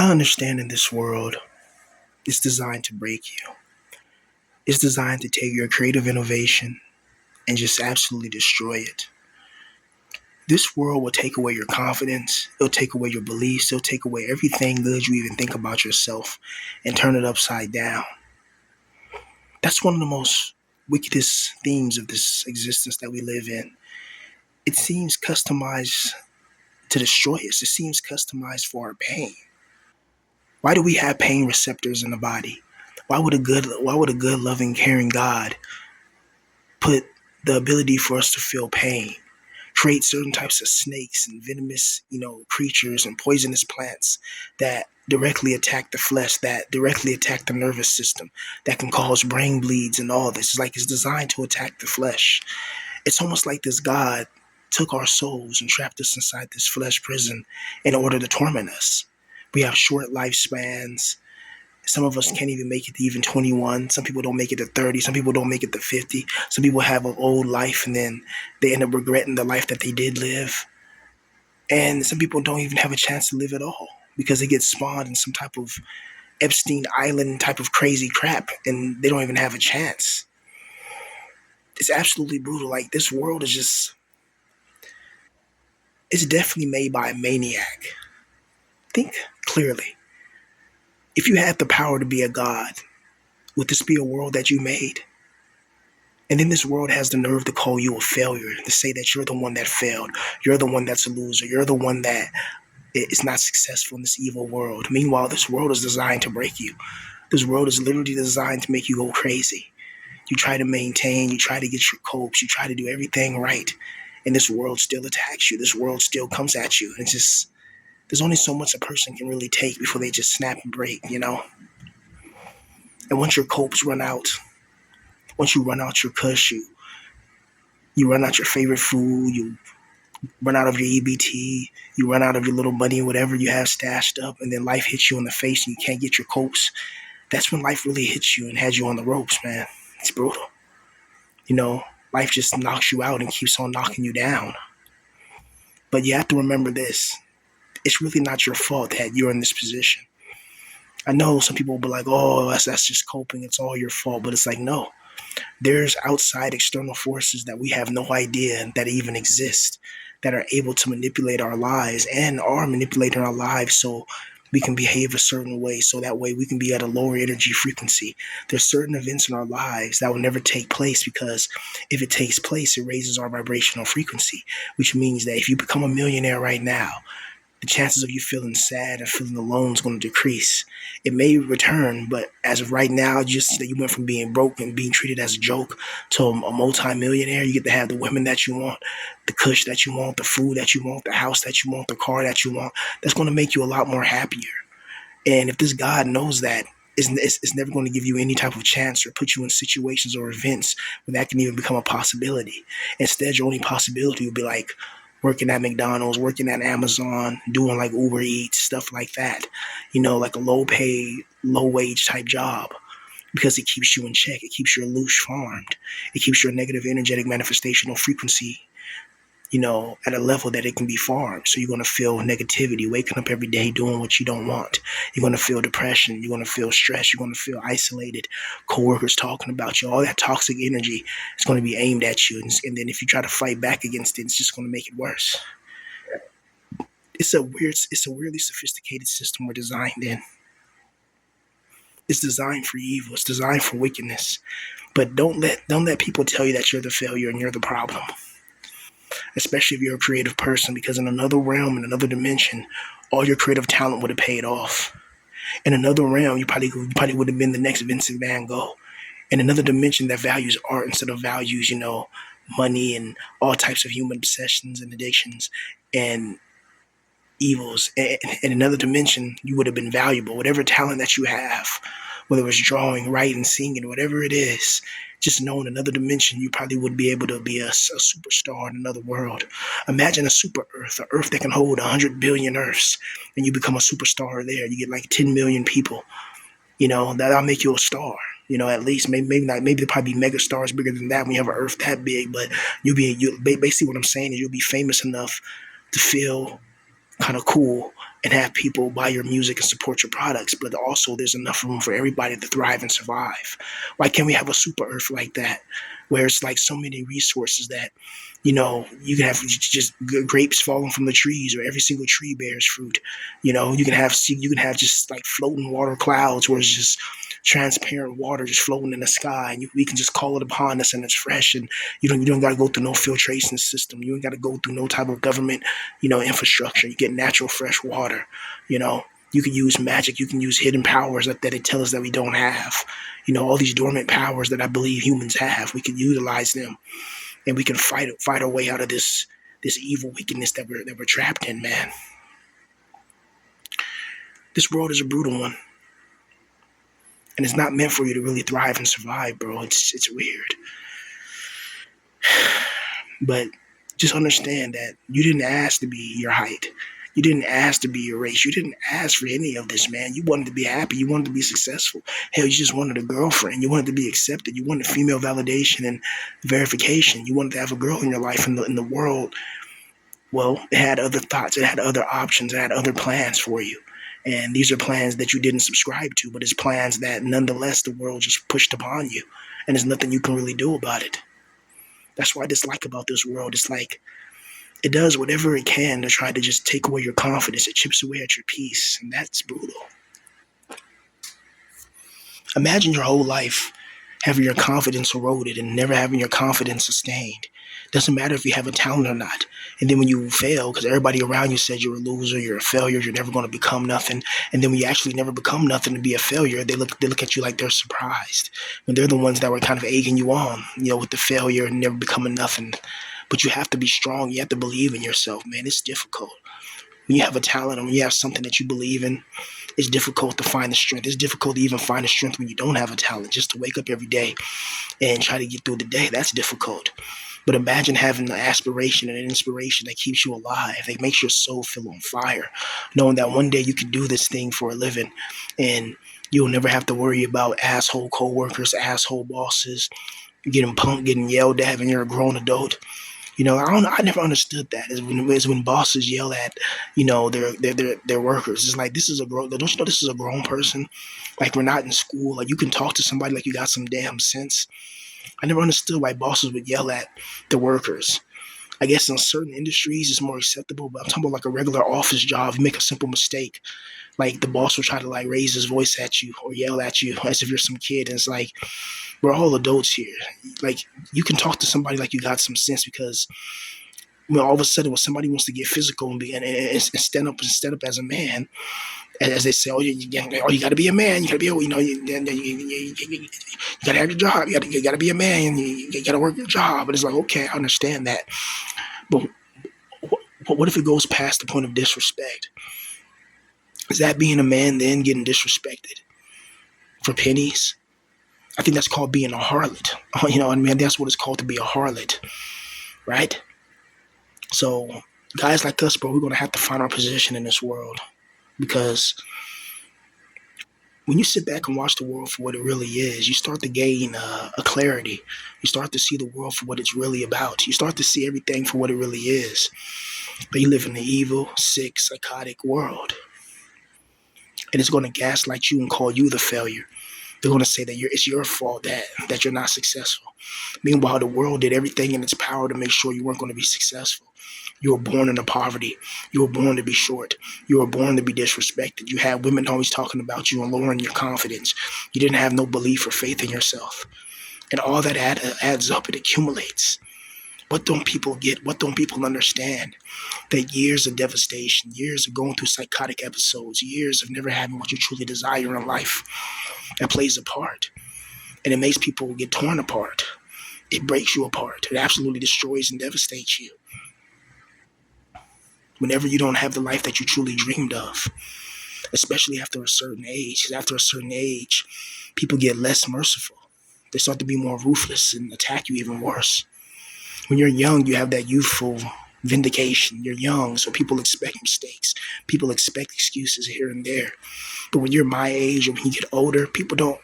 I understand in this world, it's designed to break you. It's designed to take your creative innovation and just absolutely destroy it. This world will take away your confidence, it'll take away your beliefs, it'll take away everything good you even think about yourself and turn it upside down. That's one of the most wickedest themes of this existence that we live in. It seems customized to destroy us, it seems customized for our pain. Why do we have pain receptors in the body? Why would a good loving caring God put the ability for us to feel pain, create certain types of snakes and venomous, creatures and poisonous plants that directly attack the flesh, that directly attack the nervous system, that can cause brain bleeds and all this? It's like it's designed to attack the flesh. It's almost like this God took our souls and trapped us inside this flesh prison in order to torment us. We have short lifespans. Some of us can't even make it to even 21. Some people don't make it to 30. Some people don't make it to 50. Some people have an old life and then they end up regretting the life that they did live. And some people don't even have a chance to live at all because they get spawned in some type of Epstein Island type of crazy crap and they don't even have a chance. It's absolutely brutal. Like, this world is just, it's definitely made by a maniac. Think clearly. If you had the power to be a god, would this be a world that you made? And then this world has the nerve to call you a failure, to say that you're the one that failed, you're the one that's a loser, you're the one that is not successful in this evil world. Meanwhile, this world is designed to break you. This world is literally designed to make you go crazy. You try to maintain, you try to get your copes, you try to do everything right, and this world still attacks you. This world still comes at you. And it's just, there's only so much a person can really take before they just snap and break. And once your copes run out, once you run out your cush, you run out your favorite food, you run out of your EBT, you run out of your little money, whatever you have stashed up, and then life hits you in the face and you can't get your copes. That's when life really hits you and has you on the ropes, man. It's brutal. Life just knocks you out and keeps on knocking you down. But you have to remember this. It's really not your fault that you're in this position. I know some people will be like, oh, that's just coping. It's all your fault. But it's like, no. There's outside external forces that we have no idea that even exist, that are able to manipulate our lives and are manipulating our lives so we can behave a certain way, so that way we can be at a lower energy frequency. There's certain events in our lives that will never take place because if it takes place, it raises our vibrational frequency, which means that if you become a millionaire right now, the chances of you feeling sad and feeling alone is going to decrease. It may return, but as of right now, just that you went from being broke and being treated as a joke to a multi-millionaire. You get to have the women that you want, the kush that you want, the food that you want, the house that you want, the car that you want. That's going to make you a lot more happier. And if this God knows that, it's never going to give you any type of chance or put you in situations or events where that can even become a possibility. Instead, your only possibility would be like working at McDonald's, working at Amazon, doing like Uber Eats, stuff like that. Like a low pay, low wage type job, because it keeps you in check. It keeps your loosh farmed. It keeps your negative energetic manifestational frequency, at a level that it can be farmed. So you're going to feel negativity, waking up every day doing what you don't want. You're going to feel depression. You're going to feel stress. You're going to feel isolated. Coworkers talking about you. All that toxic energy is going to be aimed at you. And then if you try to fight back against it, it's just going to make it worse. It's a weirdly sophisticated system we're designed in. It's designed for evil. It's designed for wickedness. But don't let people tell you that you're the failure and you're the problem. Especially if you're a creative person, because in another realm, in another dimension, all your creative talent would have paid off. In another realm, you probably would have been the next Vincent Van Gogh. In another dimension that values art instead of values, money and all types of human obsessions and addictions and evils. In another dimension, you would have been valuable. Whatever talent that you have, whether it's drawing, writing, singing, whatever it is, just know in another dimension, you probably would be able to be a superstar in another world. Imagine a super Earth, an Earth that can hold 100 billion Earths, and you become a superstar there. You get like 10 million people. That'll make you a star. At least maybe not. Maybe there'll probably be mega stars bigger than that when you have an Earth that big. But basically what I'm saying is you'll be famous enough to feel kind of cool, and have people buy your music and support your products, but also there's enough room for everybody to thrive and survive. Why can't we have a super earth like that, where it's like so many resources that, you can have just grapes falling from the trees, or every single tree bears fruit. You can have just like floating water clouds where it's just transparent water just floating in the sky, and we can just call it upon us and it's fresh, and you don't got to go through no filtration system. You ain't got to go through no type of government, infrastructure. You get natural fresh water. You know, you can use magic. You can use hidden powers that they tell us that we don't have. All these dormant powers that I believe humans have. We can utilize them, and we can fight our way out of this evil wickedness that we're trapped in, man. This world is a brutal one, and it's not meant for you to really thrive and survive, bro. It's weird, but just understand that you didn't ask to be your height. You didn't ask to be your race. You didn't ask for any of this, man. You wanted to be happy. You wanted to be successful. Hell, you just wanted a girlfriend. You wanted to be accepted. You wanted female validation and verification. You wanted to have a girl in your life, in the world. Well, it had other thoughts. It had other options. It had other plans for you. And these are plans that you didn't subscribe to, but it's plans that nonetheless the world just pushed upon you. And there's nothing you can really do about it. That's what I dislike about this world. It's like it does whatever it can to try to just take away your confidence. It chips away at your peace. And that's brutal. Imagine your whole life having your confidence eroded and never having your confidence sustained. Doesn't matter if you have a talent or not. And then when you fail, because everybody around you said you're a loser, you're a failure, you're never going to become nothing. And then when you actually never become nothing to be a failure, they look at you like they're surprised. When they're the ones that were kind of egging you on, with the failure and never becoming nothing. But you have to be strong. You have to believe in yourself, man. It's difficult. When you have a talent and when you have something that you believe in, it's difficult to find the strength. It's difficult to even find the strength when you don't have a talent. Just to wake up every day and try to get through the day, that's difficult. But imagine having an aspiration and an inspiration that keeps you alive, that makes your soul feel on fire, knowing that one day you can do this thing for a living and you'll never have to worry about asshole coworkers, asshole bosses, getting punked, getting yelled at when you're a grown adult. I never understood that. Is when bosses yell at, their workers. It's like, this is a grown. Don't you know this is a grown person? Like, we're not in school. Like, you can talk to somebody like you got some damn sense. I never understood why bosses would yell at the workers. I guess in certain industries it's more acceptable, but I'm talking about like a regular office job. You make a simple mistake, like the boss will try to like raise his voice at you or yell at you as if you're some kid. And it's like, we're all adults here. Like, you can talk to somebody like you got some sense, because all of a sudden when somebody wants to get physical and stand up as a man, as they say, you got to be a man. You got to be, you got to have your job. You got to be a man. You got to work your job. And it's like, okay, I understand that, but what if it goes past the point of disrespect? Is that being a man then getting disrespected for pennies? I think that's called being a harlot. You know what I mean? That's what it's called, to be a harlot, right? So guys like us, bro, we're gonna have to find our position in this world, because when you sit back and watch the world for what it really is, you start to gain a clarity. You start to see the world for what it's really about. You start to see everything for what it really is. But you live in an evil, sick, psychotic world, and it's going to gaslight you and call you the failure. They're going to say that it's your fault that you're not successful. Meanwhile, the world did everything in its power to make sure you weren't going to be successful. You were born into poverty. You were born to be short. You were born to be disrespected. You had women always talking about you and lowering your confidence. You didn't have no belief or faith in yourself. And all that adds up. It accumulates. What don't people get? What don't people understand? That years of devastation, years of going through psychotic episodes, years of never having what you truly desire in life, that plays a part. And it makes people get torn apart. It breaks you apart. It absolutely destroys and devastates you. Whenever you don't have the life that you truly dreamed of, especially after a certain age. Because after a certain age, people get less merciful. They start to be more ruthless and attack you even worse. When you're young, you have that youthful vindication. You're young, so people expect mistakes. People expect excuses here and there. But when you're my age or when you get older, people don't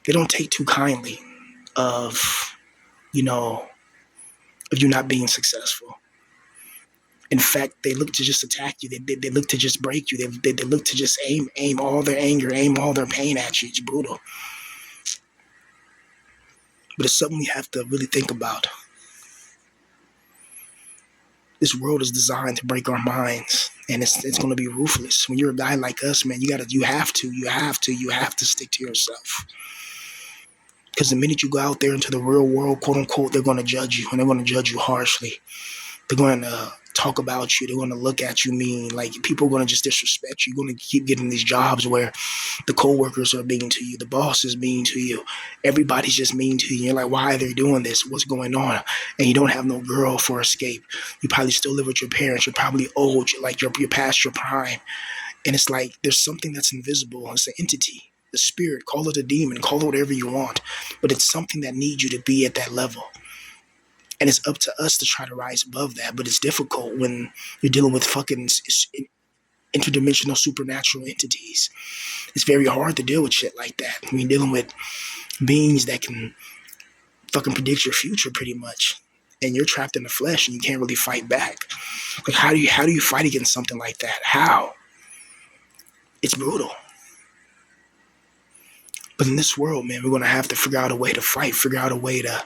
they don't take too kindly of, you know, of you not being successful. In fact, they look to just attack you. They look to just break you. They look to just aim all their anger, aim all their pain at you. It's brutal. But it's something we have to really think about. This world is designed to break our minds, and it's going to be ruthless. When you're a guy like us, man, you have to stick to yourself. Because the minute you go out there into the real world, quote unquote, they're going to judge you, and they're going to judge you harshly. They're going to talk about you. They're going to look at you mean. Like, people are going to just disrespect you. You're going to keep getting these jobs where the co-workers are mean to you. The boss is mean to you. Everybody's just mean to you. You're like, why are they doing this? What's going on? And you don't have no girl for escape. You probably still live with your parents. You're probably old. You're past your prime. And it's like there's something that's invisible. It's an entity. The spirit. Call it a demon. Call it whatever you want. But it's something that needs you to be at that level. And it's up to us to try to rise above that. But it's difficult when you're dealing with fucking interdimensional supernatural entities. It's very hard to deal with shit like that. When you're dealing with beings that can fucking predict your future pretty much. And you're trapped in the flesh and you can't really fight back. Like, how do you fight against something like that? How? It's brutal. But in this world, man, we're going to have to figure out a way to fight, figure out a way to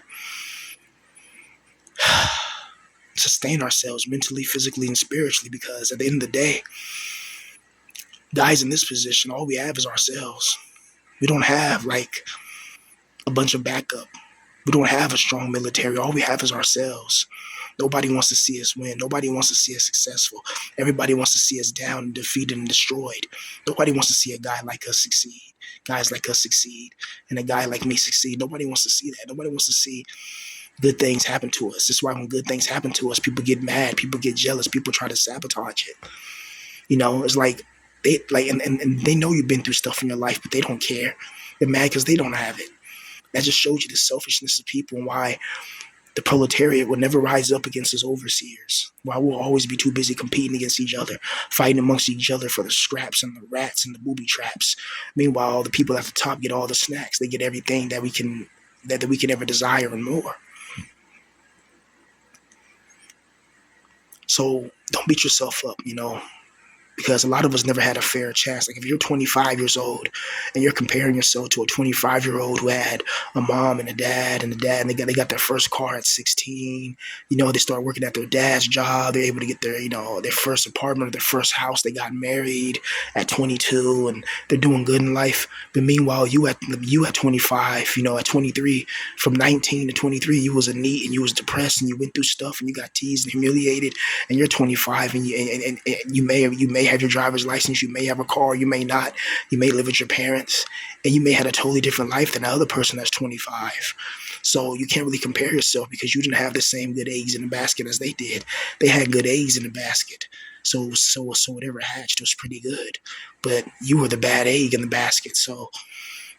sustain ourselves mentally, physically, and spiritually, because at the end of the day, guys in this position, all we have is ourselves. We don't have like a bunch of backup. We don't have a strong military. All we have is ourselves. Nobody wants to see us win. Nobody wants to see us successful. Everybody wants to see us down and defeated and destroyed. Nobody wants to see a guy like us succeed. Guys like us succeed. And a guy like me succeed. Nobody wants to see that. Nobody wants to see good things happen to us. That's why when good things happen to us, people get mad. People get jealous. People try to sabotage it. You know, it's like and they know you've been through stuff in your life, but they don't care. They're mad because they don't have it. That just shows you the selfishness of people and why the proletariat would never rise up against its overseers. Why we'll always be too busy competing against each other, fighting amongst each other for the scraps and the rats and the booby traps. Meanwhile, the people at the top get all the snacks. They get everything that we can ever desire and more. So don't beat yourself up, you know, because a lot of us never had a fair chance. Like, if you're 25 years old and you're comparing yourself to a 25-year-old who had a mom and a dad, and they got their first car at 16, you know, they start working at their dad's job, they're able to get their, you know, their first apartment or their first house, they got married at 22 and they're doing good in life. But meanwhile, you at 25, you know, at 23, from 19 to 23, you was a NEET and you was depressed and you went through stuff and you got teased and humiliated, and you're 25 and you may have your driver's license, you may have a car, you may not, you may live with your parents, and you may have a totally different life than the other person that's 25. So you can't really compare yourself because you didn't have the same good eggs in the basket as they did. They had good eggs in the basket. So whatever hatched was pretty good. But you were the bad egg in the basket. So,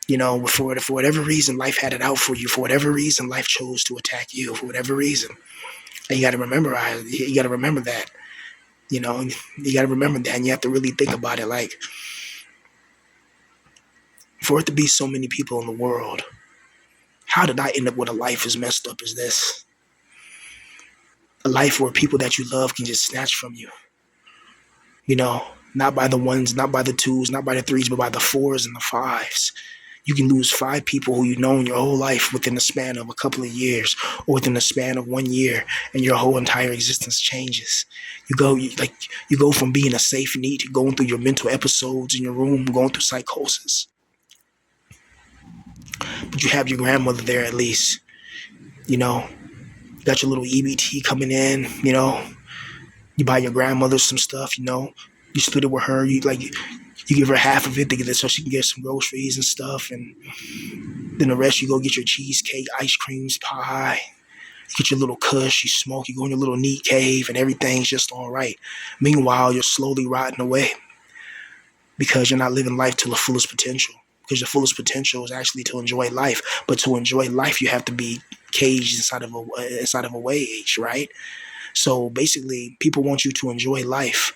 you know, for whatever reason, life had it out for you. For whatever reason, life chose to attack you. For whatever reason. And you got to remember that. You know, you got to remember that, and you have to really think about it. Like, for it to be so many people in the world, how did I end up with a life as messed up as this? A life where people that you love can just snatch from you. You know, not by the ones, not by the twos, not by the threes, but by the fours and the fives. You can lose 5 people who you've known your whole life within the span of a couple of years, or within the span of 1 year, and your whole entire existence changes. You go from being a safe NEET to going through your mental episodes in your room, going through psychosis. But you have your grandmother there at least. You know, you got your little EBT coming in, you know. You buy your grandmother some stuff, you know. You split it with her, you give her half of it to get it so she can get some groceries and stuff, and then the rest you go get your cheesecake, ice creams, pie. You get your little kush, you smoke, you go in your little NEET cave, and everything's just all right. Meanwhile, you're slowly rotting away because you're not living life to the fullest potential. Because your fullest potential is actually to enjoy life, but to enjoy life, you have to be caged inside of a wage, right? So basically, people want you to enjoy life,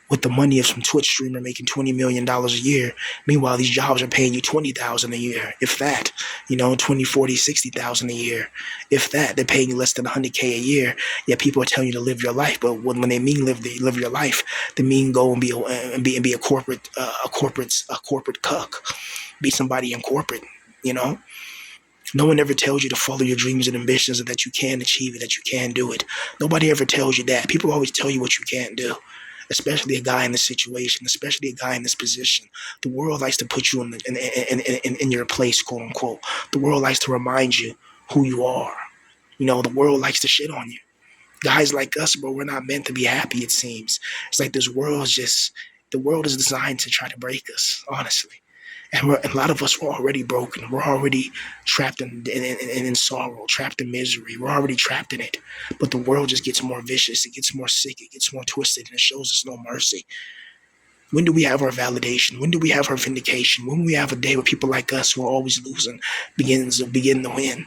with the money of some Twitch streamer making $20 million a year. Meanwhile, these jobs are paying you 20,000 a year, if that. 20, 40, 60,000 a year, if that. They're paying you less than 100K a year. Yet people are telling you to live your life, but when they mean live your life, they mean go and be a corporate cuck, be somebody in corporate. You know, no one ever tells you to follow your dreams and ambitions and that you can achieve it, that you can do it. Nobody ever tells you that. People always tell you what you can't do, especially a guy in this situation, especially a guy in this position. The world likes to put you in your place, quote unquote. The world likes to remind you who you are. The world likes to shit on you. Guys like us, bro, we're not meant to be happy, it seems. It's like the world is designed to try to break us, honestly. And a lot of us were already broken. We're already trapped in sorrow, trapped in misery. We're already trapped in it. But the world just gets more vicious. It gets more sick. It gets more twisted. And it shows us no mercy. When do we have our validation? When do we have our vindication? When we have a day where people like us who are always losing begin to win?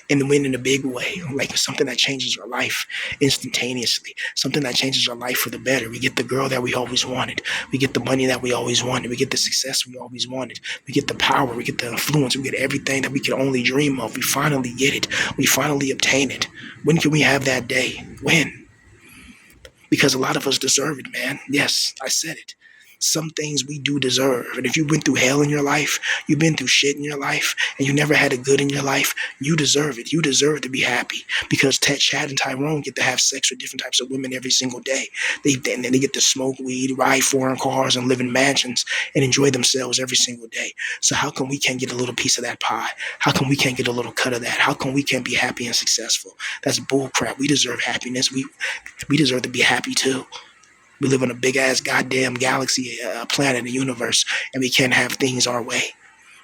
And win in a big way, like something that changes our life instantaneously, something that changes our life for the better. We get the girl that we always wanted. We get the money that we always wanted. We get the success we always wanted. We get the power. We get the influence. We get everything that we could only dream of. We finally get it. We finally obtain it. When can we have that day? When? Because a lot of us deserve it, man. Yes, I said it. Some things we do deserve. And if you went through hell in your life, you've been through shit in your life, and you never had a good in your life, you deserve it. You deserve to be happy. Because Chad and Tyrone get to have sex with different types of women every single day. They get to smoke weed, ride foreign cars, and live in mansions and enjoy themselves every single day. So how come we can't get a little piece of that pie? How come we can't get a little cut of that? How come we can't be happy and successful? That's bullcrap. We deserve happiness. We deserve to be happy too. We live in a big ass goddamn galaxy, planet, a universe, and we can't have things our way.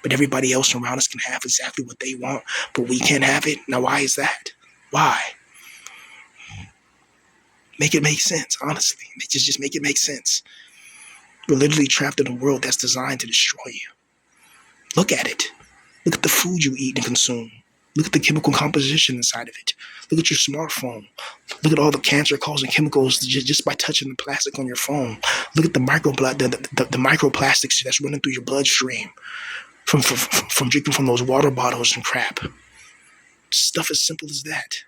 But everybody else around us can have exactly what they want, but we can't have it. Now, why is that? Why? Make it make sense, honestly. Just make it make sense. We're literally trapped in a world that's designed to destroy you. Look at it. Look at the food you eat and consume. Look at the chemical composition inside of it. Look at your smartphone. Look at all the cancer-causing chemicals just by touching the plastic on your phone. Look at the microplastics that's running through your bloodstream from drinking from those water bottles and crap. Stuff as simple as that.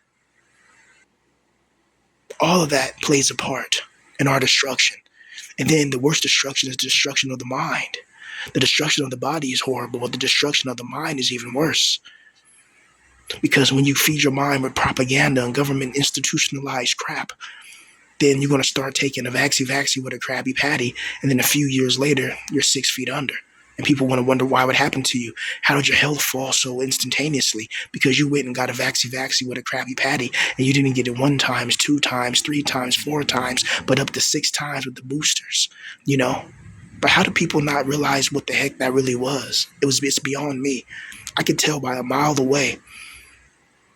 All of that plays a part in our destruction. And then the worst destruction is the destruction of the mind. The destruction of the body is horrible, but the destruction of the mind is even worse. Because when you feed your mind with propaganda and government institutionalized crap, then you're going to start taking a vaxi with a Krabby Patty, and then a few years later, you're 6 feet under. And people want to wonder why what happened to you. How did your health fall so instantaneously? Because you went and got a vaxi with a Krabby Patty, and you didn't get it 1 time, 2 times, 3 times, 4 times, but up to 6 times with the boosters, But how do people not realize what the heck that really was? It's beyond me. I could tell by a mile away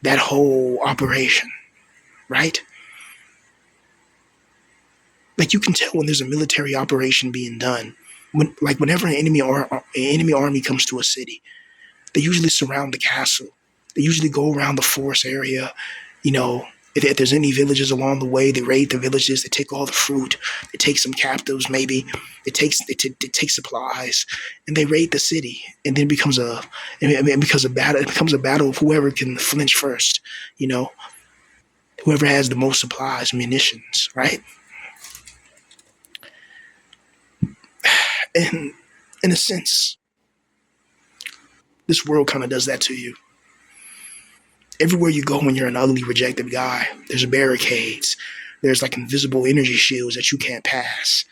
that whole operation, right? Like you can tell when there's a military operation being done. Whenever an enemy army comes to a city, they usually surround the castle. They usually go around the forest area. If there's any villages along the way, they raid the villages. They take all the fruit. They take some captives, maybe. They take supplies, and they raid the city. And then it becomes a battle. It becomes a battle of whoever can flinch first. Whoever has the most supplies, munitions, right? And in a sense, this world kind of does that to you. Everywhere you go when you're an ugly, rejected guy, there's barricades. There's like invisible energy shields that you can't pass.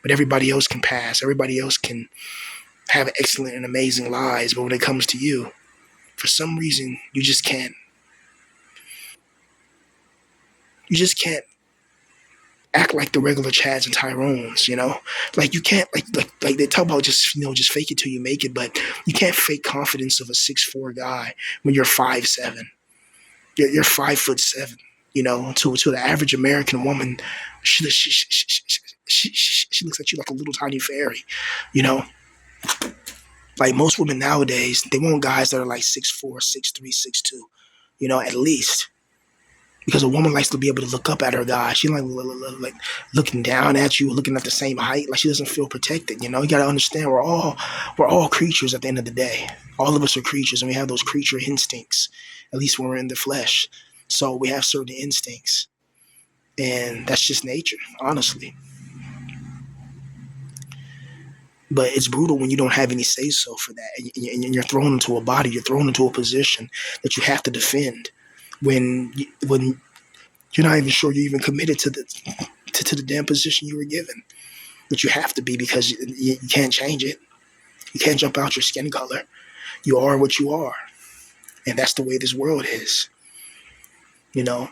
But everybody else can pass. Everybody else can have excellent and amazing lives. But when it comes to you, for some reason, you just can't. You just can't act like the regular Chads and Tyrones, Like you can't like they talk about just fake it till you make it, but you can't fake confidence of a 6'4" guy when you're 5'7". You're 5'7", to the average American woman, she looks at you like a little tiny fairy, Like most women nowadays, they want guys that are like 6'4", 6'3", 6'2", at least. Because a woman likes to be able to look up at her guy. She like looking down at you, looking at the same height. Like she doesn't feel protected. You know, you got to understand we're all creatures at the end of the day. All of us are creatures, and we have those creature instincts. At least when we're in the flesh, so we have certain instincts, and that's just nature, honestly. But it's brutal when you don't have any say so for that, and you're thrown into a body, you're thrown into a position that you have to defend when you're not even sure you're even committed to the damn position you were given. But you have to be because you can't change it. You can't jump out your skin color. You are what you are, and that's the way this world is. You know,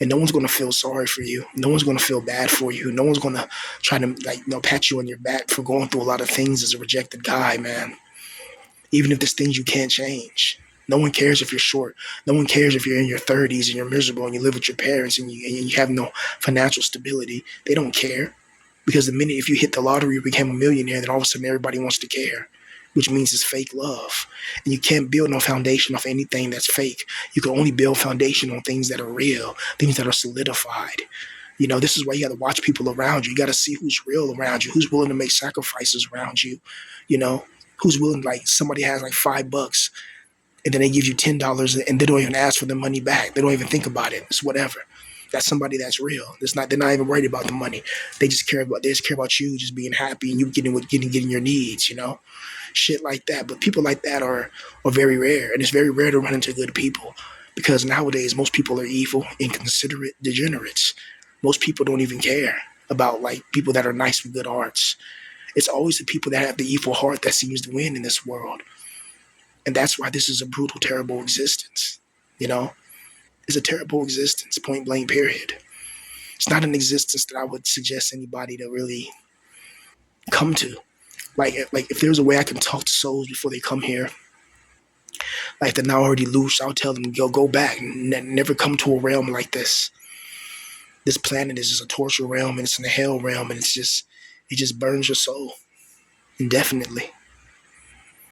and no one's going to feel sorry for you. No one's going to feel bad for you. No one's going to try to pat you on your back for going through a lot of things as a rejected guy, man. Even if there's things you can't change. No one cares if you're short. No one cares if you're in your 30s and you're miserable and you live with your parents and you have no financial stability. They don't care. Because the minute if you hit the lottery or became a millionaire, then all of a sudden everybody wants to care, which means it's fake love. And you can't build no foundation off anything that's fake. You can only build foundation on things that are real, things that are solidified. You know, this is why you got to watch people around you. You got to see who's real around you, who's willing to make sacrifices around you. You know, who's willing, like somebody has like $5 and then they give you $10 and they don't even ask for the money back. They don't even think about it. It's whatever. That's somebody that's real. They're not even worried about the money. They just care about you just being happy and you getting your needs, you know? Shit like that. But people like that are very rare. And it's very rare to run into good people. Because nowadays most people are evil, inconsiderate, degenerates. Most people don't even care about like people that are nice with good hearts. It's always the people that have the evil heart that seems to win in this world. And that's why this is a brutal, terrible existence. You know? It's a terrible existence, point blank, period. It's not an existence that I would suggest anybody to really come to. Like if there's a way I can talk to souls before they come here, like they're now already loose, I'll tell them go back, never come to a realm like this. This planet is just a torture realm, and it's in a hell realm, and it just burns your soul indefinitely.